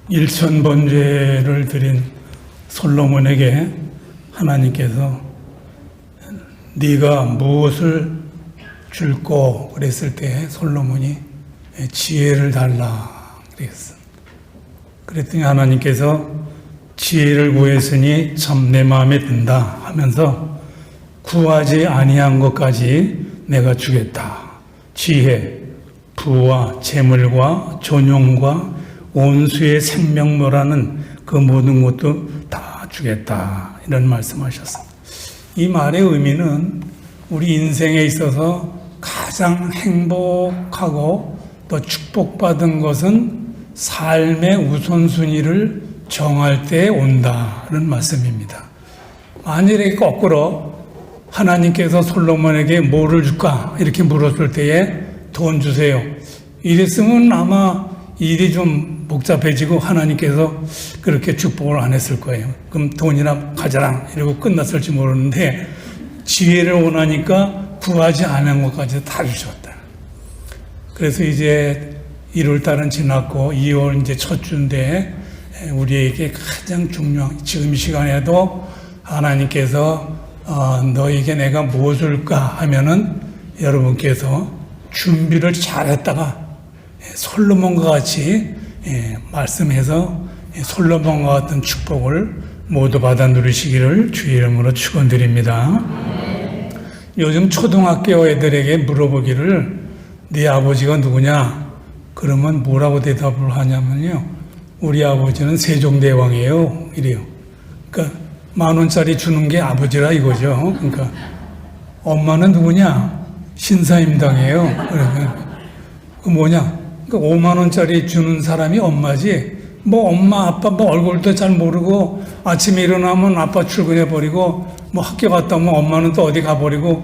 일천번제를 드린 솔로몬에게 하나님께서 네가 무엇을 줄꼬 그랬을 때 솔로몬이 지혜를 달라 그랬어. 그랬더니 하나님께서 지혜를 구했으니 참 내 마음에 든다 하면서 구하지 아니한 것까지 내가 주겠다. 지혜, 부와 재물과 존용과 온수의 생명모라는 그 모든 것도 다 주겠다. 이런 말씀하셨습니다. 이 말의 의미는 우리 인생에 있어서 가장 행복하고 또 축복받은 것은 삶의 우선순위를 정할 때 온다는 말씀입니다. 만일에 거꾸로 하나님께서 솔로몬에게 뭐를 줄까 이렇게 물었을 때에 돈 주세요. 이랬으면 아마 일이 좀 복잡해지고 하나님께서 그렇게 축복을 안 했을 거예요. 그럼 돈이나 가져라 이러고 끝났을지 모르는데 지혜를 원하니까 구하지 않은 것까지 다 주셨다. 그래서 이제 1월 달은 지났고 2월 이제 첫 주인데 우리에게 가장 중요한 지금 이 시간에도 하나님께서 너에게 내가 무엇을 줄까 하면은 여러분께서 준비를 잘했다가 솔로몬과 같이 말씀해서 솔로몬과 같은 축복을 모두 받아 누리시기를 주의 이름으로 축원드립니다. 요즘 초등학교 애들에게 물어보기를 네 아버지가 누구냐? 그러면 뭐라고 대답을 하냐면요. 우리 아버지는 세종대왕이에요. 이래요. 그러니까 10,000원짜리 주는 게 아버지라 이거죠. 그러니까 엄마는 누구냐? 신사임당이에요. 그러면 그 뭐냐? 그 50,000원짜리 주는 사람이 엄마지. 뭐 엄마 아빠 뭐 얼굴도 잘 모르고 아침에 일어나면 아빠 출근해 버리고 뭐 학교 갔다 오면 엄마는 또 어디 가버리고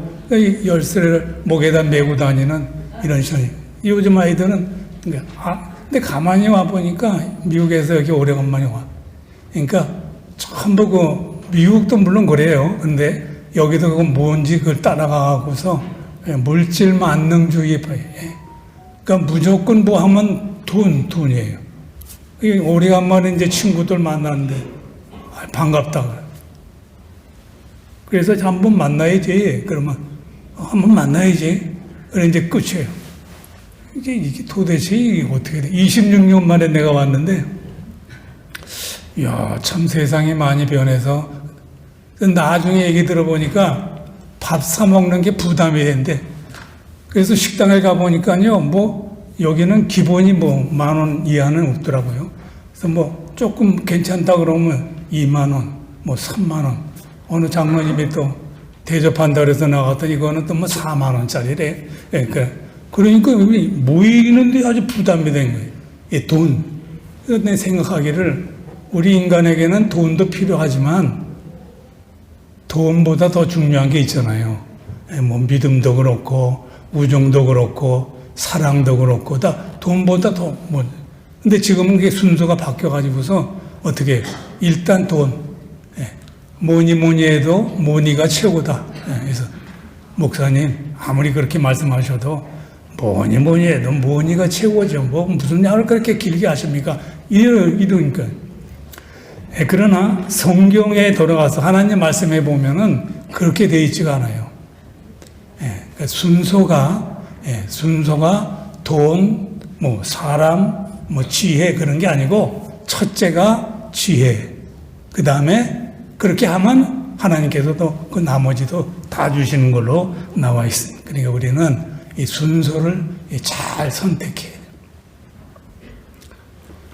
열쇠를 목에다 메고 다니는 이런 식이에요. 요즘 아이들은 근데 가만히 와 보니까 미국에서 여기 오래간만에 와. 그러니까 전부 그 미국도 물론 그래요. 근데 여기도 그 뭔지 그걸 따라가고서 물질 만능주의 그러니까 무조건 뭐 하면 돈이에요. 오래간만에 이제 친구들 만났는데 반갑다. 그래서 한번 만나야지. 그러면 한번 만나야지. 그래 이제 끝이에요. 이게 도대체 이게 어떻게 돼? 26년 만에 내가 왔는데, 이야, 참 세상이 많이 변해서, 나중에 얘기 들어보니까 밥 사먹는 게 부담이 된대. 그래서 식당에 가보니까요, 뭐, 여기는 기본이 뭐, 10,000원 이하는 없더라고요. 그래서 뭐, 조금 괜찮다 그러면 20,000원, 뭐, 30,000원. 어느 장로님이 또 대접한다 그래서 나갔더니 이거는 또 뭐 40,000원짜리래. 그러니까 모이는데 아주 부담이 된 거예요. 이 돈. 그래서 내 생각하기를 우리 인간에게는 돈도 필요하지만 돈보다 더 중요한 게 있잖아요. 뭐 믿음도 그렇고 우정도 그렇고 사랑도 그렇고 다 돈보다 더 뭐. 근데 지금은 그게 순서가 바뀌어가지고서 어떻게 일단 돈. 뭐니 해도 뭐니가 최고다. 그래서 목사님 아무리 그렇게 말씀하셔도 뭐니 해도 뭐니가 최고죠. 뭐 무슨 말을 그렇게 길게 하십니까? 이러니까. 그러나 성경에 돌아가서 하나님 말씀해 보면은 그렇게 되어 있지가 않아요. 그러니까 순서가 돈, 뭐 사람, 뭐 지혜 그런 게 아니고 첫째가 지혜. 그 다음에 그렇게 하면 하나님께서도 그 나머지도 다 주시는 걸로 나와 있습니다. 그러니까 우리는 이 순서를 잘 선택해야 돼요.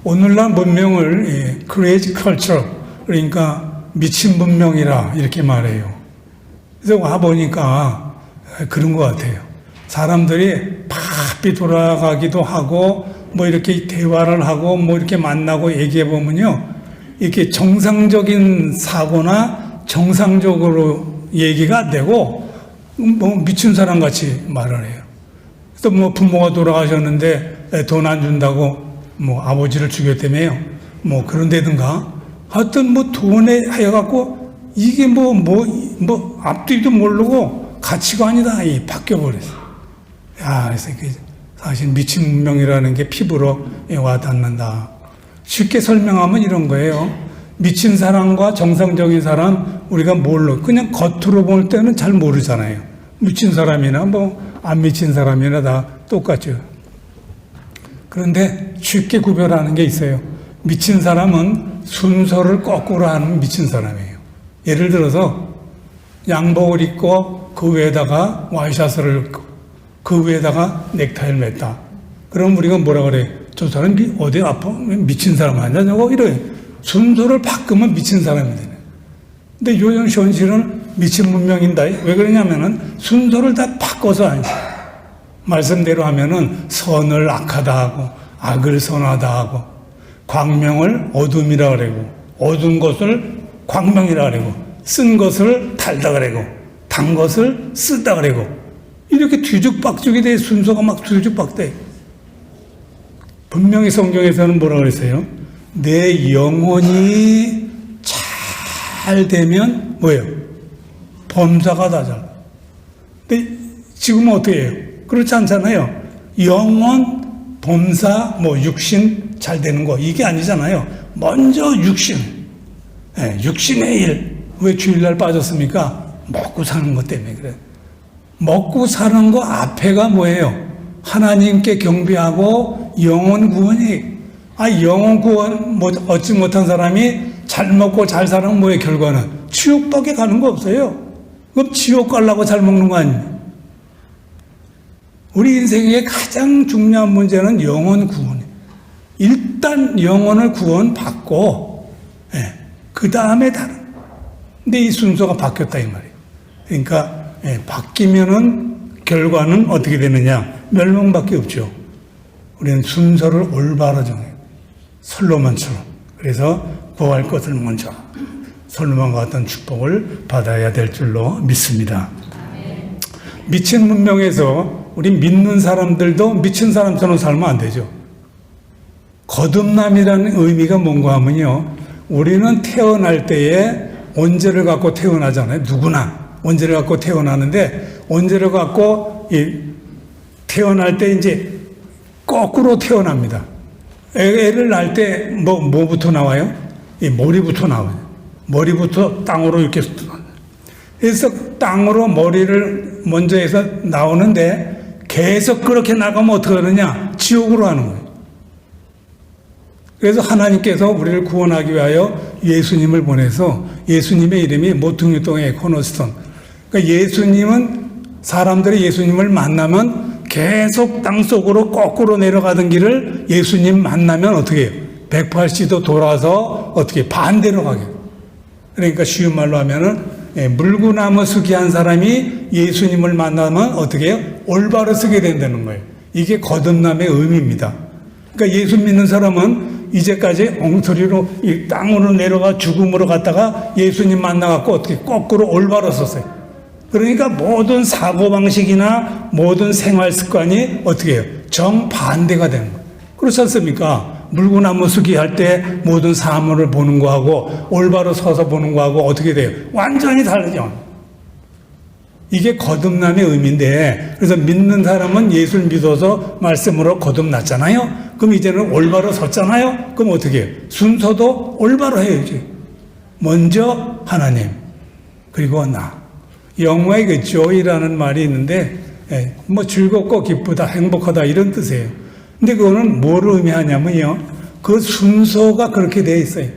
오늘날 문명을 crazy culture, 그러니까 미친 문명이라 이렇게 말해요. 그래서 와보니까 그런 것 같아요. 사람들이 바삐 돌아가기도 하고 뭐 이렇게 대화를 하고 뭐 이렇게 만나고 얘기해 보면요. 이렇게 정상적인 사고나 정상적으로 얘기가 안 되고 뭐 미친 사람 같이 말을 해요. 그래서 뭐 부모가 돌아가셨는데 돈 안 준다고 뭐 아버지를 죽였다며요. 뭐 그런데든가 하여튼 뭐 돈에 해갖고 이게 뭐 앞뒤도 모르고 가치관이 다 바뀌어버렸어. 야, 그래서 사실 미친 문명이라는 게 피부로 와닿는다. 쉽게 설명하면 이런 거예요. 미친 사람과 정상적인 사람 우리가 뭘로 그냥 겉으로 볼 때는 잘 모르잖아요. 미친 사람이나 뭐 안 미친 사람이나 다 똑같죠. 그런데 쉽게 구별하는 게 있어요. 미친 사람은 순서를 거꾸로 하는 미친 사람이에요. 예를 들어서 양복을 입고 그 위에다가 와이셔츠를 입고 그 위에다가 넥타이를 맸다. 그럼 우리가 뭐라 그래요? 저 사람이 어디 아파? 미친 사람 아니냐고 이래요. 순서를 바꾸면 미친 사람이 되네. 근데 요정시원 씨는 미친 문명인다. 왜 그러냐면은 순서를 다 바꿔서 하죠. 말씀대로 하면은 선을 악하다 하고 악을 선하다 하고 광명을 어둠이라 그러고 어두운 것을 광명이라 그러고 쓴 것을 달다 그러고 단 것을 쓰다 그러고 이렇게 뒤죽박죽이 돼. 순서가 막 뒤죽박대. 분명히 성경에서는 뭐라 그랬어요? 내 영혼이 잘 되면 뭐예요? 범사가 다 잘. 근데 지금은 어떻게 해요? 그렇지 않잖아요. 영혼, 범사, 뭐 육신 잘 되는 거 이게 아니잖아요. 먼저 육신. 네, 육신의 일. 왜 주일날 빠졌습니까? 먹고 사는 것 때문에 그래. 먹고 사는 거 앞에가 뭐예요? 하나님께 경배하고 영혼 구원이. 영혼 구원 얻지 못한 사람이 잘 먹고 잘 사는 뭐의 결과는 지옥밖에 가는 거 없어요. 그럼 지옥 가려고 잘 먹는 거 아닙니까? 우리 인생의 가장 중요한 문제는 영혼 구원이에요. 일단 영혼을 구원받고 그 다음에 다른. 근데 이 순서가 바뀌었다 이 말이에요. 그러니까 바뀌면은 결과는 어떻게 되느냐? 멸망밖에 없죠. 우리는 순서를 올바로 정해요. 솔로몬처럼. 그래서 구할 것을 먼저 솔로몬과 같은 축복을 받아야 될 줄로 믿습니다. 미친 문명에서 우리 믿는 사람들도 미친 사람처럼 살면 안 되죠. 거듭남이라는 의미가 뭔가 하면요. 우리는 태어날 때에 원죄를 갖고 태어나잖아요. 누구나 원죄를 갖고 태어나는데 원죄를 갖고 태어날 때 이제 거꾸로 태어납니다. 애를 낳을 때 뭐부터 나와요? 이 머리부터 나와요. 머리부터 땅으로 이렇게 그래서 땅으로 머리를 먼저 해서 나오는데 계속 그렇게 나가면 어떻게 하느냐? 지옥으로 하는 거예요. 그래서 하나님께서 우리를 구원하기 위하여 예수님을 보내서 예수님의 이름이 모퉁이 동의 코너스톤. 그러니까 예수님은 사람들이 예수님을 만나면 계속 땅속으로 거꾸로 내려가던 길을 예수님 만나면 어떻게 해요? 180도 돌아서 어떻게 반대로 가게. 그러니까 쉬운 말로 하면은 물구나무 서기 한 사람이 예수님을 만나면 어떻게 해요? 올바로 서게 된다는 거예요. 이게 거듭남의 의미입니다. 그러니까 예수 믿는 사람은 이제까지 엉터리로 이 땅으로 내려가 죽음으로 갔다가 예수님 만나갖고 어떻게 거꾸로 올바로 섰어요. 그러니까 모든 사고방식이나 모든 생활 습관이 어떻게 해요? 정반대가 되는 거예요. 그렇지 않습니까? 물구나무 서기 할 때 모든 사물을 보는 거하고 올바로 서서 보는 거하고 어떻게 돼요? 완전히 다르죠. 이게 거듭남의 의미인데 그래서 믿는 사람은 예수를 믿어서 말씀으로 거듭났잖아요. 그럼 이제는 올바로 섰잖아요. 그럼 어떻게 해요? 순서도 올바로 해야지. 먼저 하나님 그리고 나. 영어에 그 joy라는 말이 있는데 뭐 즐겁고 기쁘다 행복하다 이런 뜻이에요. 근데 그거는 뭘 의미하냐면요. 그 순서가 그렇게 되어 있어요.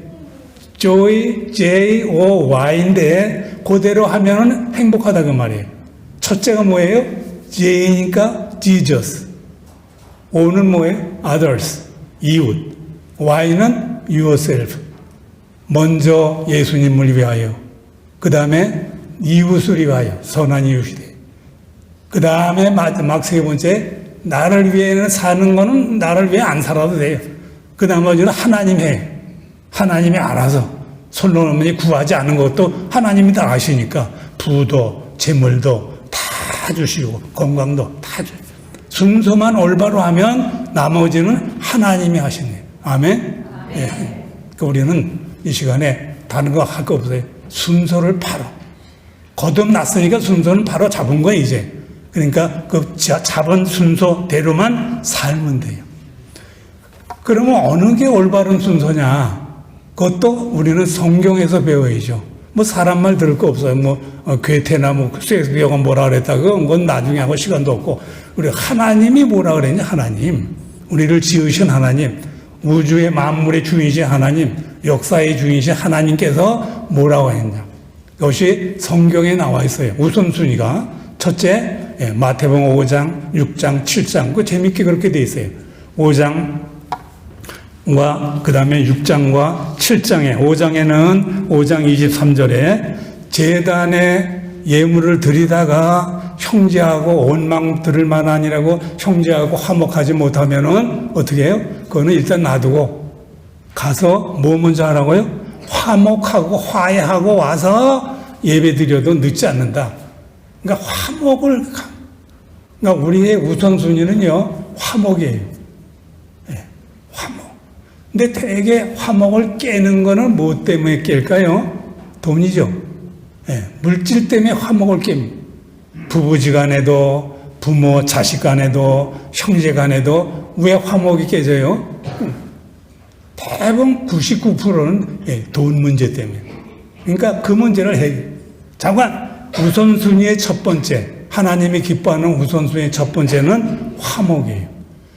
joy, J-O-Y인데 그대로 하면은 행복하다 그 말이에요. 첫째가 뭐예요? J니까 Jesus. O는 뭐예요? Others. 이웃. Y는 yourself. 먼저 예수님을 위하여. 그 다음에 이웃을 위하여. 선한 이웃이 돼. 그 다음에 마지막 세 번째 나를 위해 사는 거는 나를 위해 안 살아도 돼요. 그 나머지는 하나님 해. 하나님이 알아서 솔로몬이 구하지 않은 것도 하나님이 다 아시니까 부도 재물도 다 주시고 건강도 다 주시고 순서만 올바로 하면 나머지는 하나님이 하시네요. 아멘? 예. 그러니까 우리는 이 시간에 다른 거 할 거 없어요. 순서를 바로 거듭났으니까 순서는 바로 잡은 거예요 이제. 그러니까 그 잡은 순서대로만 살면 돼요. 그러면 어느 게 올바른 순서냐? 그것도 우리는 성경에서 배워야죠. 뭐 사람 말 들을 거 없어요. 뭐 괴테나 뭐 셰익스피어가 뭐라 그랬다. 그건 나중에 하고 시간도 없고. 우리 하나님이 뭐라 그랬냐? 하나님. 우리를 지으신 하나님. 우주의 만물의 주인이신 하나님. 역사의 주인이신 하나님께서 뭐라고 했냐? 이것이 성경에 나와 있어요. 우선순위가. 첫째, 마태복음 5장, 6장, 7장. 그 재밌게 그렇게 돼 있어요. 5장과 그 다음에 6장과 7장에 5장에는 5장 23절에 제단에 예물을 드리다가 형제하고 원망 들을 만하니라고 형제하고 화목하지 못하면은 어떻게 해요? 그거는 일단 놔두고 가서 뭐 먼저 하라고요? 화목하고 화해하고 와서 예배 드려도 늦지 않는다. 그러니까 그러니까 우리의 우선순위는요, 화목이에요. 네, 화목. 근데 되게 화목을 깨는 거는 뭐 때문에 깰까요? 돈이죠. 네, 물질 때문에 화목을 깹니다. 부부지간에도, 부모, 자식간에도, 형제간에도 왜 화목이 깨져요? 대부분 99%는 돈 문제 때문에. 그러니까 그 문제를 잠깐 우선순위의 첫 번째, 하나님이 기뻐하는 우선순위의 첫 번째는 화목이에요.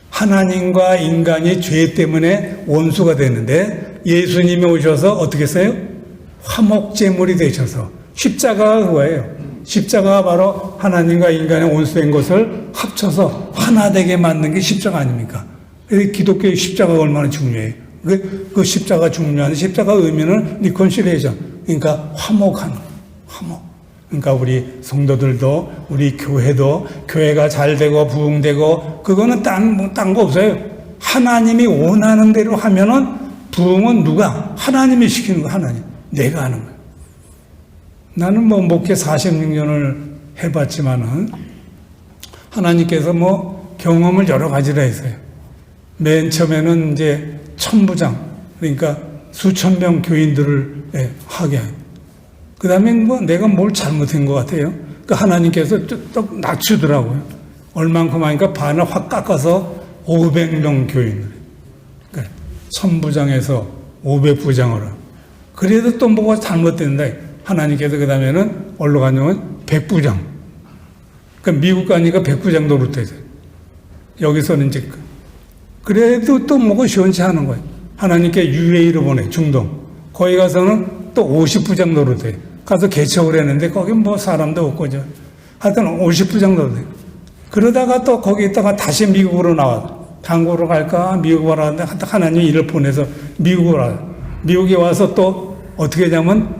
하나님과 인간이 죄 때문에 원수가 되는데 예수님이 오셔서 어떻게 했어요? 화목제물이 되셔서 십자가가 그거예요. 십자가가 바로 하나님과 인간의 원수된 것을 합쳐서 하나 되게 만든 게 십자가 아닙니까? 기독교의 십자가가 얼마나 중요해요. 그 십자가 중요한 십자가 의미는 리콘실레이션. 그러니까 화목하는 화목. 그러니까 우리 성도들도 우리 교회도 교회가 잘 되고 부흥되고 그거는 딴 거 없어요. 하나님이 원하는 대로 하면은 부흥은 누가? 하나님이 시키는 거 하나님. 내가 하는 거예요. 나는 뭐 목회 46년을 해봤지만은 하나님께서 뭐 경험을 여러 가지로 했어요. 맨 처음에는 이제 천부장, 그러니까 수천 명 교인들을 하게 하고, 그 다음에 뭐 내가 뭘 잘못한 것 같아요. 그 하나님께서 또 낮추더라고요. 얼만큼 하니까 반을 확 깎아서 500명 교인을. 그러니까 천부장에서 500부장을 하고. 그래도 또 뭐가 잘못된다. 하나님께서 그 다음에는 어디로 가냐면 100부장. 그러니까 미국 가니까 100부장 노릇해서. 여기서는 이제 그래도 또 뭐가 시원치 않은 거예요. 하나님께 UAE로 보내, 중동. 거기 가서는 또 50부장 노릇해. 가서 개척을 했는데 거기 뭐 사람도 없고, 하여튼 50부장 노릇해. 그러다가 또 거기 있다가 다시 미국으로 나와. 한국으로 갈까? 미국으로 가는데 하나님이 일을 보내서 미국으로 와. 미국에 와서 또 어떻게 하냐면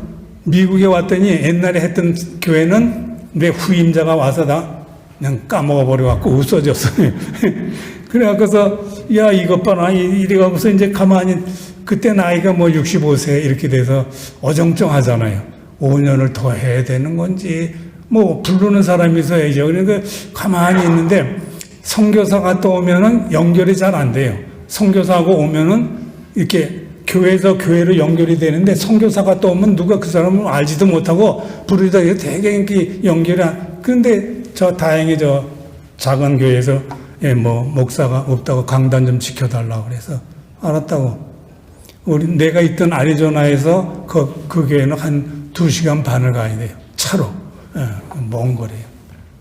미국에 왔더니 옛날에 했던 교회는 내 후임자가 와서 다 그냥 까먹어버려갖고 없어졌어요. 그래갖고서, 야, 이것 봐라. 이래갖고서 이제 가만히, 그때 나이가 뭐 65세 이렇게 돼서 어정쩡하잖아요. 5년을 더 해야 되는 건지, 뭐, 부르는 사람이 있어야죠. 그러니까 가만히 있는데, 선교사가 또 오면은 연결이 잘 안 돼요. 선교사하고 오면은 이렇게 교회에서 교회로 연결이 되는데, 선교사가 또 오면 누가 그 사람을 알지도 못하고, 부르다 되게 이렇게 연결이 그런데 다행히 작은 교회에서 뭐 목사가 없다고 강단 좀 지켜달라고 그래서 알았다고. 내가 있던 애리조나에서 그 교회는 한 2시간 반을 가야 돼요. 차로. 먼 거리예요.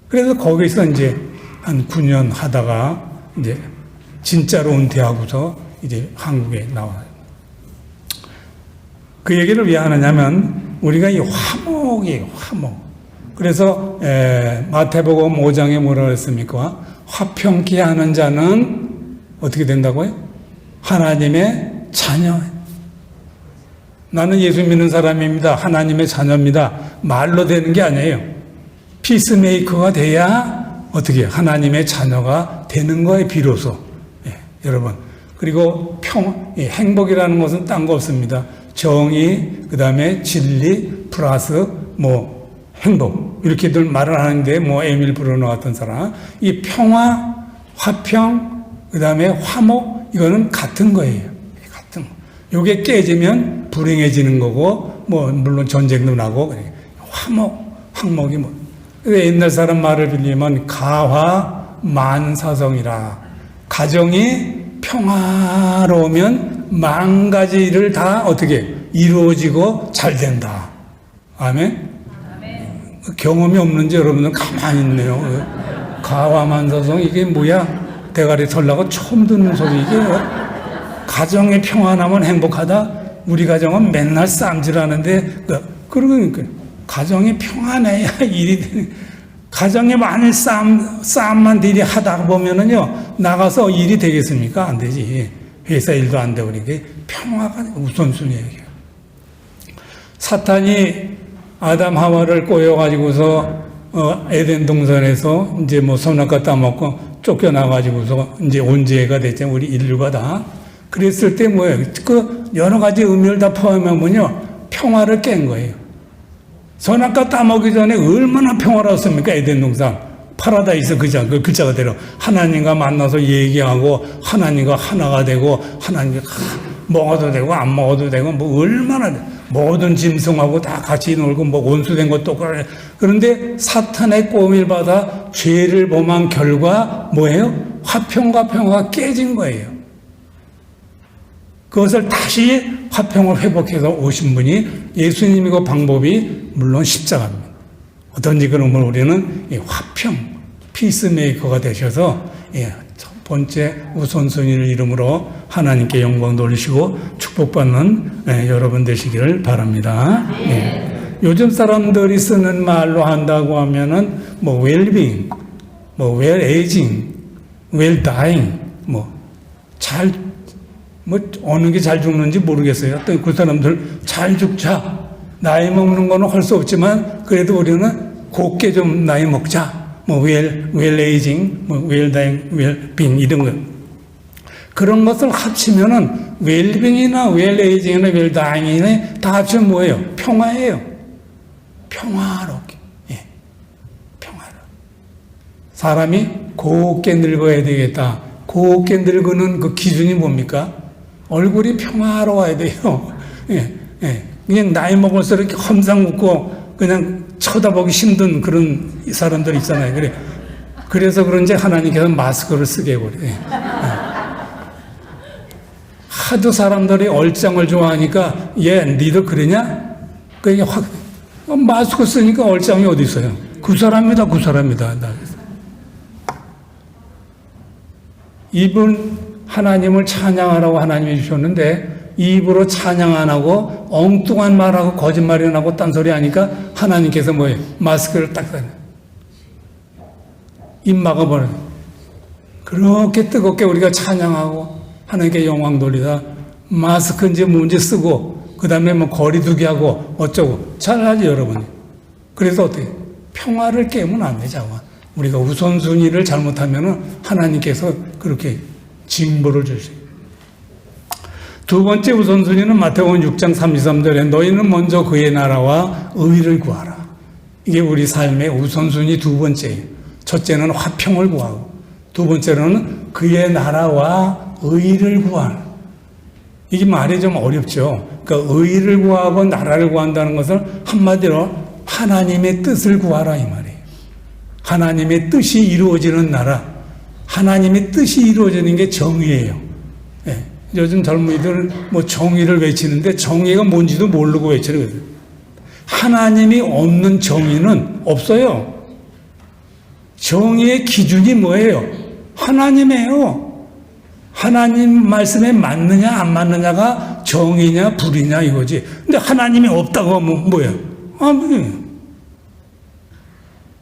그래서 거기서 이제 한 9년 하다가 이제 진짜로 은퇴하고서 이제 한국에 나와요. 그 얘기를 왜 하느냐면 우리가 이 화목이에요. 화목. 그래서 마태복음 5장에 뭐라고 했습니까? 화평케 하는 자는 어떻게 된다고요? 하나님의 자녀. 나는 예수 믿는 사람입니다. 하나님의 자녀입니다. 말로 되는 게 아니에요. 피스메이커가 돼야 어떻게 하나님의 자녀가 되는 거에 비로소. 여러분. 그리고 행복이라는 것은 딴 거 없습니다. 정의, 그 다음에 진리, 플러스 뭐 행복. 이렇게들 말을 하는데 뭐 에밀 브루너 같은 사람. 이 평화, 화평, 그 다음에 화목, 이거는 같은 거예요. 같은 거. 요게 깨지면 불행해지는 거고, 뭐 물론 전쟁도 나고, 화목이 뭐. 옛날 사람 말을 빌리면 가화 만사성이라. 가정이 평화로우면 만 가지 일을 다 어떻게 이루어지고 잘 된다. 아멘? 경험이 없는지 여러분들 가만히 있네요. 가와만사성 이게 뭐야? 대가리 털라고 처음 듣는 소리 이게 가정의 평안하면 행복하다. 우리 가정은 맨날 쌈질하는데 그러니까 가정이 평안해야 일이 되는. 가정에 만일 싸움만 들이 하다 보면은요 나가서 일이 되겠습니까? 안 되지. 회사 일도 안 되고 그러니까 평화가 우선순위예요. 사탄이 아담 하와를 꼬여가지고서 에덴 동산에서 이제 뭐 선악과 따먹고 쫓겨나가지고서 이제 온죄가 됐죠. 우리 인류가 다. 그랬을 때 뭐예요? 그 여러 가지 의미를 다 포함하면요 평화를 깬 거예요. 선악과 따먹기 전에 얼마나 평화로웠습니까? 에덴 동산. 파라다이스 그 글자 그대로 하나님과 만나서 얘기하고 하나님과 하나가 되고 하나님과 먹어도 되고 안 먹어도 되고 뭐 얼마나 모든 짐승하고 다 같이 놀고 뭐 원수된 것도 그래. 그런데 사탄의 꼬임을 받아 죄를 범한 결과 뭐예요? 화평과 평화가 깨진 거예요. 그것을 다시 화평을 회복해서 오신 분이 예수님이고 방법이 물론 십자가입니다. 어떤지 그러면 우리는 화평, 피스메이커가 되셔서 첫 번째 우선순위를 이름으로 하나님께 영광 돌리시고 축복받는 여러분 되시기를 바랍니다. 요즘 사람들이 쓰는 말로 한다고 하면은 뭐 웰빙, 뭐 웰에이징, 웰다잉, 어느 게 잘 죽는지 모르겠어요. 또 그 사람들 잘 죽자. 나이 먹는 거는 할 수 없지만 그래도 우리는 곱게 좀 나이 먹자. 웰에이징, 웰다잉, 웰빙 이런 거. 그런 것을 합치면은 웰빙이나 웰에이징이나 웰다잉이나 다 합치면 뭐예요? 평화예요. 평화롭게. 평화로. 사람이 곱게 늙어야 되겠다. 곱게 늙는 그 기준이 뭡니까? 얼굴이 평화로워야 돼요. 그냥 나이 먹을수록 이렇게 험상 웃고 그냥 쳐다보기 힘든 그런 사람들 있잖아요. 그래서 그런지 하나님께서 마스크를 쓰게 해버려요. 하도 사람들이 얼짱을 좋아하니까 니도 그러냐? 그게 확 마스크 쓰니까 얼짱이 어디 있어요? 그 사람이다. 입은 하나님을 찬양하라고 하나님이 주셨는데 입으로 찬양 안 하고 엉뚱한 말하고 거짓말이 나고 딴소리 하니까 하나님께서 뭐예요? 마스크를 딱 닫아요. 입 막아버려요. 그렇게 뜨겁게 우리가 찬양하고 하나님께 영광 돌리다 마스크인지 뭔지 쓰고 그 다음에 뭐 거리 두기 하고 어쩌고 잘하지 여러분이. 그래서 어떻게 평화를 깨면 안 되죠. 우리가 우선순위를 잘못하면 하나님께서 그렇게 징벌을 주세요. 두 번째 우선순위는 마태복음 6장 33절에 너희는 먼저 그의 나라와 의를 구하라. 이게 우리 삶의 우선순위 두 번째예요. 첫째는 화평을 구하고 두 번째로는 그의 나라와 의를 구하라. 이게 말이 좀 어렵죠. 그러니까 의를 구하고 나라를 구한다는 것은 한마디로 하나님의 뜻을 구하라 이 말이에요. 하나님의 뜻이 이루어지는 나라, 하나님의 뜻이 이루어지는 게 정의예요. 요즘 젊은이들은 뭐 정의를 외치는데 정의가 뭔지도 모르고 외치는 거예요. 하나님이 없는 정의는 없어요. 정의의 기준이 뭐예요? 하나님이에요. 하나님 말씀에 맞느냐 안 맞느냐가 정의냐 불이냐 이거지. 근데 하나님이 없다고 하면 뭐예요?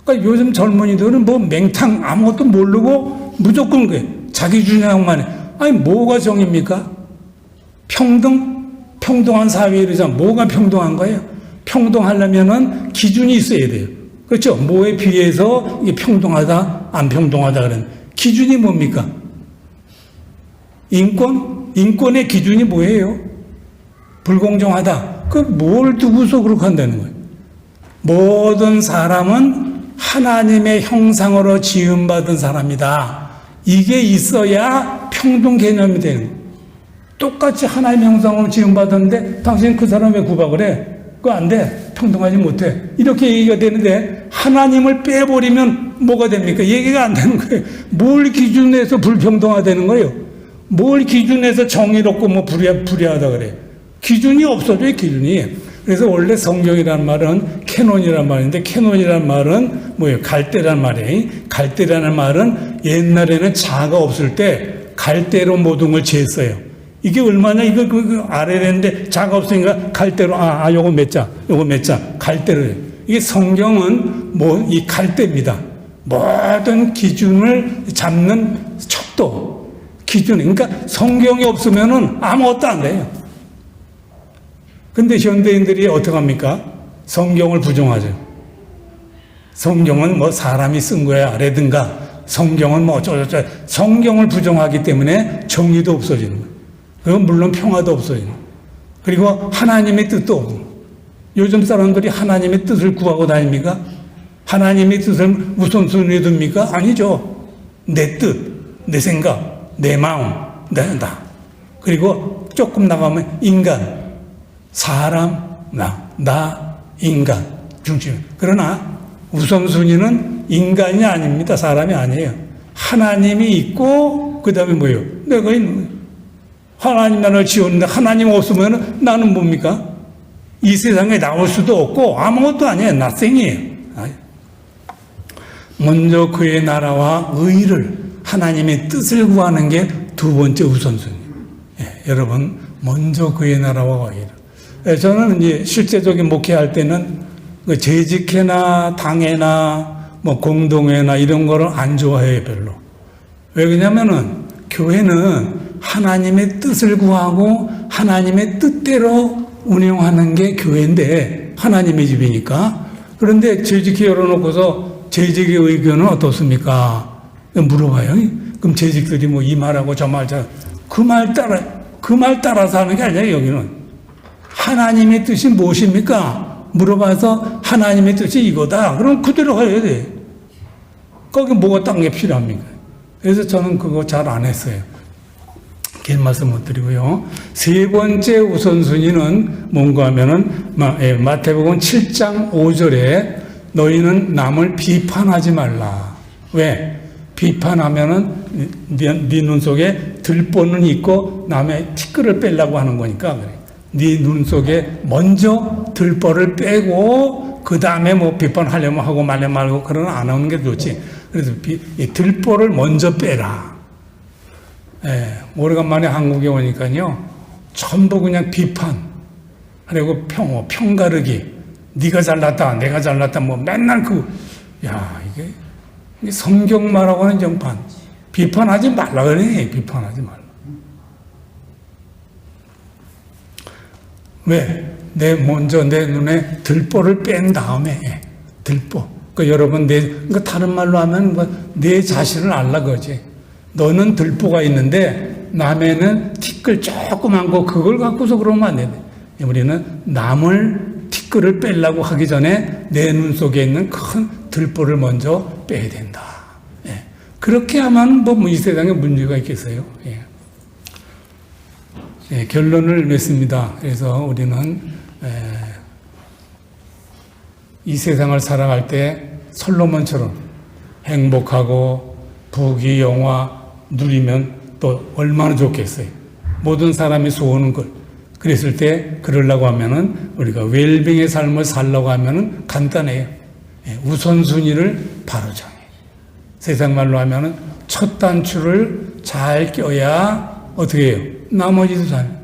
그러니까 요즘 젊은이들은 뭐 맹탕 아무것도 모르고 무조건 그래. 자기 주장만 해. 아니 뭐가 정의입니까? 평등한 사회에 이르자 뭐가 평등한 거예요? 평등하려면은 기준이 있어야 돼요. 그렇죠? 뭐에 비해서 이게 평등하다 안 평등하다 그러는 기준이 뭡니까? 인권의 기준이 뭐예요? 불공정하다. 그 뭘 두고서 그렇게 한다는 거예요? 모든 사람은 하나님의 형상으로 지음받은 사람이다. 이게 있어야 평등 개념이 되는 거예요. 똑같이 하나님의 형상으로 지음받았는데 당신 그 사람 왜 구박을 해? 그거 안 돼. 평등하지 못해. 이렇게 얘기가 되는데 하나님을 빼버리면 뭐가 됩니까? 얘기가 안 되는 거예요. 뭘 기준으로 해서 불평등화되는 거예요? 뭘 기준에서 정의롭고 뭐 불의하다 그래. 기준이 없어져요, 기준이. 그래서 원래 성경이란 말은 캐논이란 말인데, 캐논이란 말은 뭐예요? 갈대란 말이에요. 갈대라는 말은 옛날에는 자가 없을 때 갈대로 모든 걸 재었어요. 이게 얼마나, 이거 아래랬는데 자가 없으니까 갈대로, 요거 몇 자, 요거 몇 자, 갈대로 해요. 이게 성경은 이 갈대입니다. 모든 기준을 잡는 척도, 기준. 그러니까 성경이 없으면은 아무것도 안 돼요. 근데 현대인들이 어떻게 합니까? 성경을 부정하죠. 성경은 뭐 사람이 쓴 거야, 라든가, 성경은 뭐 어쩌고저쩌고. 성경을 부정하기 때문에 정의도 없어지는 거예요. 그건 물론 평화도 없어지는 거예요. 그리고 하나님의 뜻도 없고. 요즘 사람들이 하나님의 뜻을 구하고 다닙니까? 하나님의 뜻을 우선순위에 둡니까? 아니죠. 내 뜻, 내 생각, 내 마음, 나. 그리고 조금 나가면 인간, 사람, 나, 인간 중심. 그러나 우선순위는 인간이 아닙니다. 사람이 아니에요. 하나님이 있고 그 다음에 뭐예요? 내가 있는 거예요. 하나님 나를 지었는데 하나님 없으면 나는 뭡니까? 이 세상에 나올 수도 없고 아무것도 아니에요. nothing이에요. 먼저 그의 나라와 의를, 하나님의 뜻을 구하는 게 두 번째 우선순위예요. 여러분, 먼저 그의 나라와 의를. 저는 이제 실제적인 목회할 때는 재직회나 당회나 뭐 공동회나 이런 거를 안 좋아해요, 별로. 왜 그러냐면은 교회는 하나님의 뜻을 구하고 하나님의 뜻대로 운영하는 게 교회인데, 하나님의 집이니까. 그런데 재직회 열어놓고서 재직의 의견은 어떻습니까? 물어봐요. 그럼 재직들이 뭐 이 말하고 저 말, 그 말 따라서 하는 게 아니라 여기는 하나님의 뜻이 무엇입니까? 물어봐서 하나님의 뜻이 이거다. 그럼 그대로 해야 돼. 거기 뭐가 딴 게 필요합니까? 그래서 저는 그거 잘 안 했어요. 긴 말씀 못 드리고요. 세 번째 우선순위는 뭔가 하면은 마태복음 7장 5절에 너희는 남을 비판하지 말라. 왜? 비판하면은 네 눈 속에 들보는 있고 남의 티끌을 빼려고 하는 거니까 그래. 네 눈 속에 먼저 들보를 빼고 그 다음에 뭐 비판하려면 하고 말려면 말고 그러나 안 하는 게 좋지. 그래서 이 들보를 먼저 빼라. 오래간만에 한국에 오니까요, 전부 그냥 비판, 그리고 평가르기, 네가 잘났다, 내가 잘났다, 뭐 맨날 이게 성경 말하고는 정반. 비판하지 말라 그래, 비판하지 말라. 왜? 먼저 내 눈에 들보를 뺀 다음에, 들보. 여러분, 다른 말로 하면 내 자신을 알라 그러지. 너는 들보가 있는데 남에는 티끌 조그만 거 그걸 갖고서 그러면 안 돼. 우리는 남을 티끌을 빼려고 하기 전에 내 눈 속에 있는 큰 들보를 먼저 빼야 된다. 그렇게 하면 이 세상에 문제가 있겠어요. 결론을 맺습니다. 그래서 우리는 이 세상을 살아갈 때 솔로몬처럼 행복하고 부귀 영화 누리면 또 얼마나 좋겠어요. 모든 사람이 소원한 걸. 그랬을 때 그러려고 하면은 우리가 웰빙의 삶을 살려고 하면은 간단해요. 우선순위를 바로 정해. 세상 말로 하면은 첫 단추를 잘 껴야 어떻게 해요? 나머지도 잘.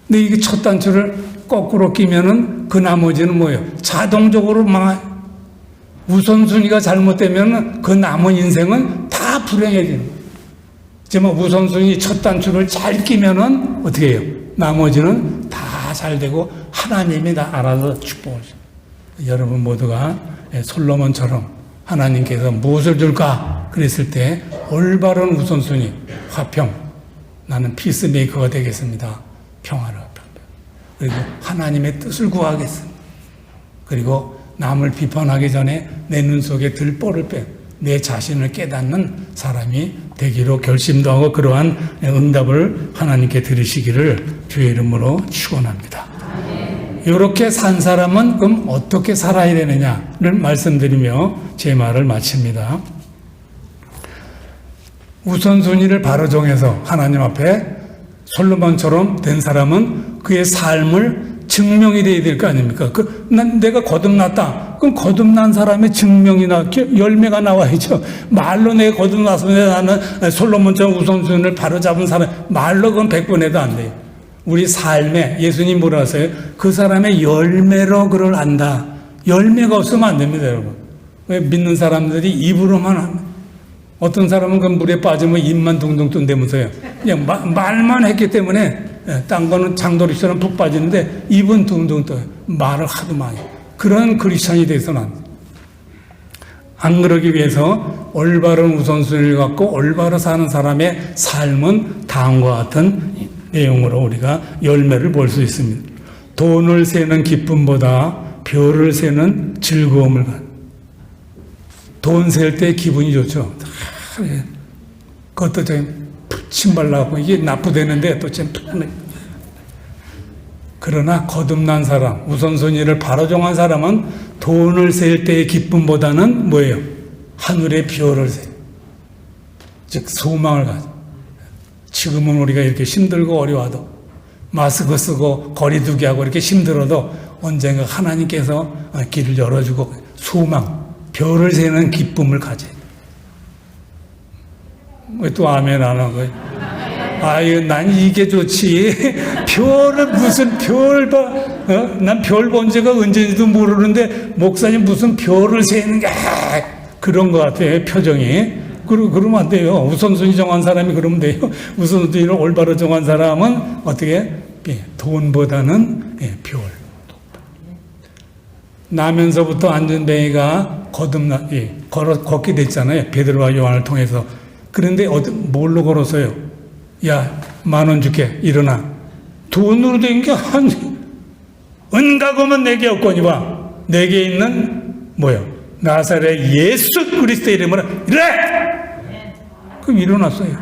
근데 이게 첫 단추를 거꾸로 끼면은 그 나머지는 뭐예요? 자동적으로 망해요. 우선순위가 잘못되면은 그 남은 인생은 다 불행해지는 거예요. 하지만 우선순위 첫 단추를 잘 끼면은 어떻게 해요? 나머지는 다 잘 되고 하나님이 다 알아서 축복을 줘요. 여러분 모두가 솔로몬처럼 하나님께서 무엇을 줄까? 그랬을 때 올바른 우선순위, 화평. 나는 피스메이커가 되겠습니다. 평화를. 그리고 하나님의 뜻을 구하겠습니다. 그리고 남을 비판하기 전에 내 눈 속에 들보를 빼 내 자신을 깨닫는 사람이 되기로 결심도 하고 그러한 응답을 하나님께 드리시기를 주의 이름으로 축원합니다. 이렇게 산 사람은 그럼 어떻게 살아야 되느냐를 말씀드리며 제 말을 마칩니다. 우선순위를 바로 정해서 하나님 앞에 솔로몬처럼 된 사람은 그의 삶을 증명이 돼야 될 거 아닙니까? 내가 거듭났다. 그럼 거듭난 사람의 증명이나 열매가 나와야죠. 말로 내가 거듭났으면 나는 솔로몬처럼 우선순위를 바로 잡은 사람, 말로 그건 100번 해도 안 돼요. 우리 삶에, 예수님 뭐라 하세요? 그 사람의 열매로 그를 안다. 열매가 없으면 안 됩니다, 여러분. 왜 믿는 사람들이 입으로만 합니다. 어떤 사람은 그 물에 빠지면 입만 둥둥 뜬다면서요. 그냥 말만 했기 때문에 딴 거는 장도리처럼 푹 빠지는데 입은 둥둥 떠요. 말을 하도 많이. 그런 크리스천이 돼서는 안 그러기 위해서 올바른 우선순위를 갖고 올바로 사는 사람의 삶은 다음과 같은 내용으로 우리가 열매를 볼 수 있습니다. 돈을 세는 기쁨보다 별을 세는 즐거움을 돈 셀 때 기분이 좋죠. 그것도 좀 침발나고 이게 나쁘대는데 또 좀 그러나 거듭난 사람, 우선순위를 바로 정한 사람은 돈을 셀 때의 기쁨보다는 뭐예요? 하늘의 별을 세. 즉 소망을 가져. 지금은 우리가 이렇게 힘들고 어려워도 마스크 쓰고 거리두기 하고 이렇게 힘들어도 언젠가 하나님께서 길을 열어주고 소망, 별을 세는 기쁨을 가져요. 왜 또 아멘 안 하고? 아유, 난 이게 좋지. 별을 무슨 별 봐. 난 별 본 지가 언제인지도 모르는데, 목사님 무슨 별을 세는 게, 그런 것 같아요, 표정이. 그러면 안 돼요. 우선순위 정한 사람이 그러면 돼요. 우선순위를 올바로 정한 사람은 어떻게? 돈보다는 별. 나면서부터 안전뱅이가 걷게 됐잖아요. 베드로와 요한을 통해서. 그런데 뭘로 걸었어요? 야, 10,000원 줄게. 일어나. 돈으로 된 게 은가금은 내게 없거니와 내게 있는 뭐요? 나사렛 예수 그리스도의 이름으로 일어나! 그럼 일어났어요.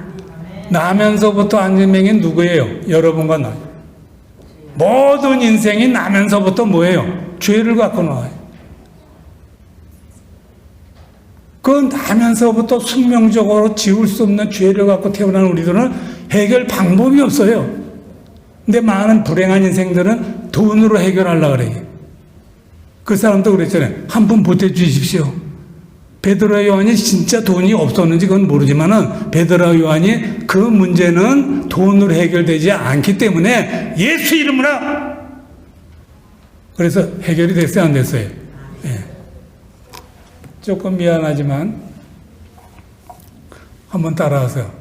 나면서부터 안전뱅이는 누구예요? 여러분과 나. 모든 인생이 나면서부터 뭐예요? 죄를 갖고 나와요. 그 나면서부터 숙명적으로 지울 수 없는 죄를 갖고 태어난 우리들은 해결 방법이 없어요. 근데 많은 불행한 인생들은 돈으로 해결하려고 그래요. 그 사람도 그랬잖아요. 한 푼 보태주십시오. 베드로와 요한이 진짜 돈이 없었는지 그건 모르지만은 베드로와 요한이 그 문제는 돈으로 해결되지 않기 때문에 예수 이름으로 그래서 해결이 됐어요, 안 됐어요? 예. 조금 미안하지만 한번 따라와서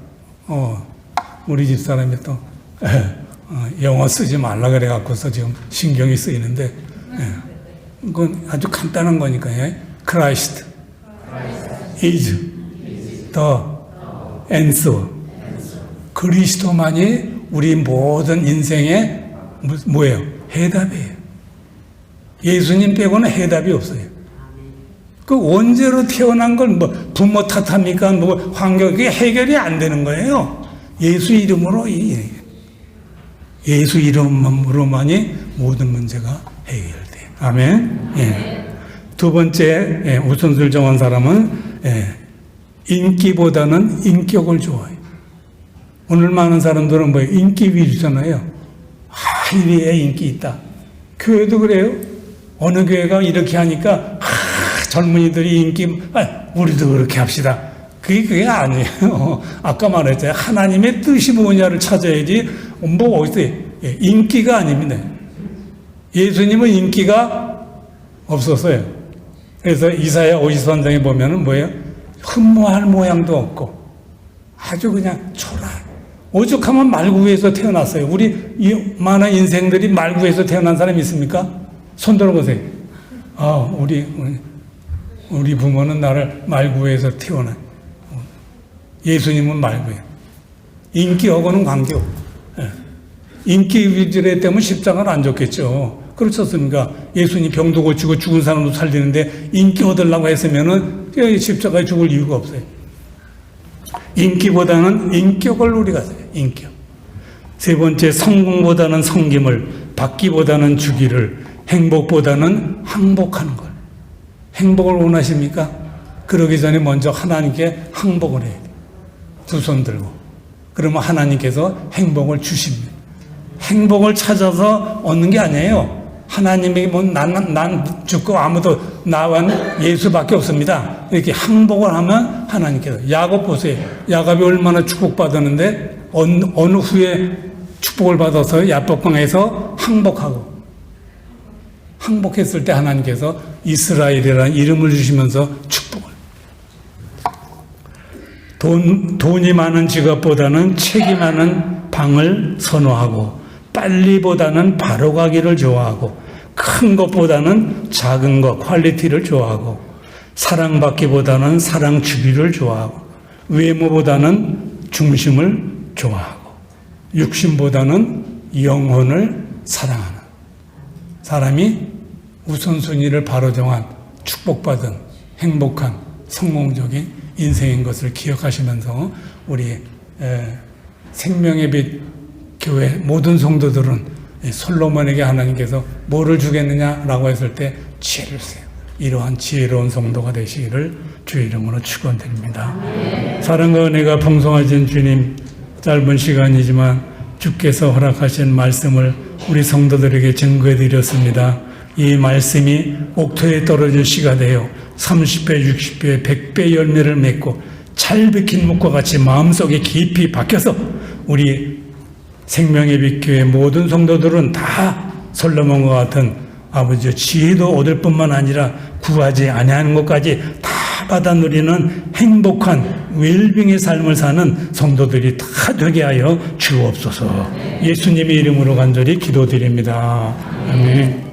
우리 집 사람이 또 영어 쓰지 말라 그래 갖고서 지금 신경이 쓰이는데 그건 아주 간단한 거니까요. Christ is the answer. 그리스도만이 우리 모든 인생의 뭐예요? 해답이에요. 예수님 빼고는 해답이 없어요. 그 원죄로 태어난 걸 뭐 부모 탓합니까? 뭐 환경, 그게 해결이 안 되는 거예요. 예수 이름으로, 예수 이름으로만이 모든 문제가 해결돼요. 아멘. 예. 두 번째, 우선순위를 정한 사람은 인기보다는 인격을 좋아해요. 오늘 많은 사람들은 뭐예요? 인기 위주잖아요. 이리에 인기 있다. 교회도 그래요. 어느 교회가 이렇게 하니까 젊은이들이 인기, 우리도 그렇게 합시다. 그게 아니에요. 아까 말했잖아요. 하나님의 뜻이 뭐냐를 찾아야지, 어디서, 인기가 아닙니다. 예수님은 인기가 없었어요. 그래서 이사야 53장에 보면은 뭐예요? 흠모할 모양도 없고, 아주 그냥 초라해. 오죽하면 말구에서 태어났어요. 우리 많은 인생들이 말구에서 태어난 사람이 있습니까? 손 들어보세요. 우리 부모는 나를 말구에서 태어난. 예수님은 말구예요. 인기하고는 관계없고. 인기 위주로 했다면 십자가는 안 졌겠죠. 그렇습니까? 예수님 병도 고치고 죽은 사람도 살리는데 인기 얻으려고 했으면은 십자가에 죽을 이유가 없어요. 인기보다는 인격을 우리가 써요. 인격. 세 번째, 성공보다는 섬김을, 받기보다는 주기를, 행복보다는 항복하는 걸. 행복을 원하십니까? 그러기 전에 먼저 하나님께 항복을 해야 돼요. 두 손 들고. 그러면 하나님께서 행복을 주십니다. 행복을 찾아서 얻는 게 아니에요. 하나님이 뭐 난 죽고 아무도 나와 예수밖에 없습니다. 이렇게 항복을 하면 하나님께서. 야곱 보세요. 야곱이 얼마나 축복받았는데 어느 후에 축복을 받아서 야복강에서 항복했을 때 하나님께서 이스라엘이라는 이름을 주시면서 축복을. 돈이 많은 직업보다는 책이 많은 방을 선호하고, 빨리보다는 바로 가기를 좋아하고, 큰 것보다는 작은 것, 퀄리티를 좋아하고, 사랑받기보다는 사랑 주기를 좋아하고, 외모보다는 중심을 좋아하고, 육신보다는 영혼을 사랑하는 사람이 우선순위를 바로 정한 축복받은 행복한 성공적인 인생인 것을 기억하시면서 우리 생명의 빛 교회 모든 성도들은 솔로몬에게 하나님께서 뭐를 주겠느냐라고 했을 때 지혜를 주세요. 이러한 지혜로운 성도가 되시기를 주의 이름으로 축원드립니다. 사랑과 은혜가 풍성하신 주님, 짧은 시간이지만 주께서 허락하신 말씀을 우리 성도들에게 증거해 드렸습니다. 이 말씀이 옥토에 떨어진 씨가 되어 30배, 60배, 100배 열매를 맺고 잘 박힌 묵과 같이 마음속에 깊이 박혀서 우리 생명의 빛교회 모든 성도들은 다 솔로몬과 같은 아버지의 지혜도 얻을 뿐만 아니라 구하지 아니하는 것까지 다 받아 누리는 행복한 웰빙의 삶을 사는 성도들이 다 되게 하여 주옵소서. 예수님의 이름으로 간절히 기도드립니다. 아멘.